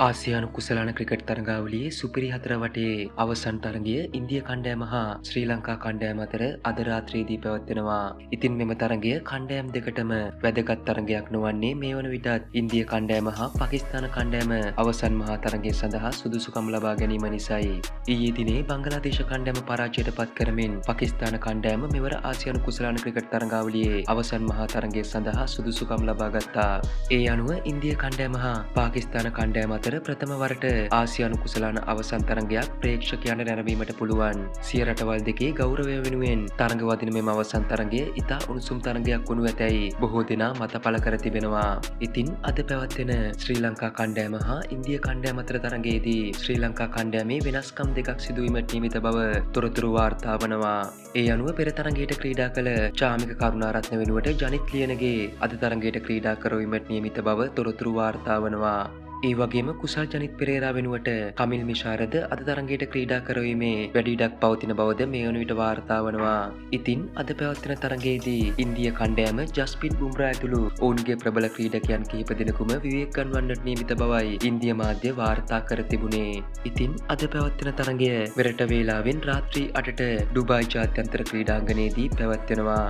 ආසියානු කුසලාන ක්‍රිකට් තරගාවලියේ සුපිරි 4 වටේ අවසන් තරගය ඉන්දිය කණ්ඩායම හා ශ්‍රී ලංකා කණ්ඩායම අතර අද රාත්‍රියේදී පැවැත්වෙනවා. ඉතින් මෙම තරගය කණ්ඩායම් දෙකටම වැදගත් තරගයක් නොවන්නේ මේ වන විටත් ඉන්දිය කණ්ඩායම හා පාකිස්තාන කණ්ඩායම අවසන් මහා තරගය සඳහා සුදුසුකම් ලබා ගැනීම නිසායි. ඊයේ දිනේ බංගලාදේශ කණ්ඩායම පරාජයට පත් කරමින් පාකිස්තාන කණ්ඩායම මෙවර ආසියානු කුසලාන ක්‍රිකට් තරගාවලියේ අවසන් මහා තරගය සඳහා සුදුසුකම් ලබා ගත්තා. ඒ අනුව ඉන්දිය කණ්ඩායම හා පාකිස්තාන කණ්ඩායම අතර ප්‍රථම වරට ආසියානු කුසලාන අවසන් තරගයක් ප්‍රේක්ෂකයන්ට නැරඹීමට පුළුවන්. සිය රටවල් දෙකේ ගෞරවය වෙනුවෙන් තරඟ වදින මෙම අවසන් තරගය ඉතා උණුසුම් තරගයක් වනු ඇතැයි බොහෝ දෙනා මත පළ කර තිබෙනවා. ඉතින් අද පැවැත්වෙන ශ්‍රී ලංකා කණ්ඩායම හා ඉන්දිය කණ්ඩායම අතර තරගයේදී ශ්‍රී ලංකා කණ්ඩායමේ වෙනස්කම් දෙකක් සිදුවීමට නියමිත බව තොරතුරු වාර්තා වනවා. ඒ අනුව පෙර තරගයට ක්‍රීඩා කළ චාමික කරුණාරත්න වෙනුවට ජනිත් ලියනගේ අද තරගයට ක්‍රීඩා කරවීමට නියමිත බව තොරතුරු වාර්තා වනවා. ඒ වගේම කුසල් ජනිත් පෙරේරා වෙනුවට කමිල් මිශාරද අද තරගයට ක්‍රීඩා කරවීමේ වැඩි ඉඩක් පවතින බවද මේ වන විට වාර්තා වනවා. ඉතින් අද පැවැත්වෙන තරගයේදී ඉන්දිය කණ්ඩායම ජස්ප්‍රීත් බුම්රා ඇතුළු ඔවුන්ගේ ප්‍රබල ක්‍රීඩකයන් කිහිප දෙනෙකුම විවේක ගන්වන්නට නියමිත බවයි ඉන්දිය මාධ්‍ය වාර්තා කර තිබුණේ. ඉතින් අද පැවැත්වෙන තරගය වෙරට වේලාවෙන් රාත්‍රී 8ට ඩුබායි ජාත්‍යන්තර ක්‍රීඩාංගණයේදී පැවැත්වෙනවා.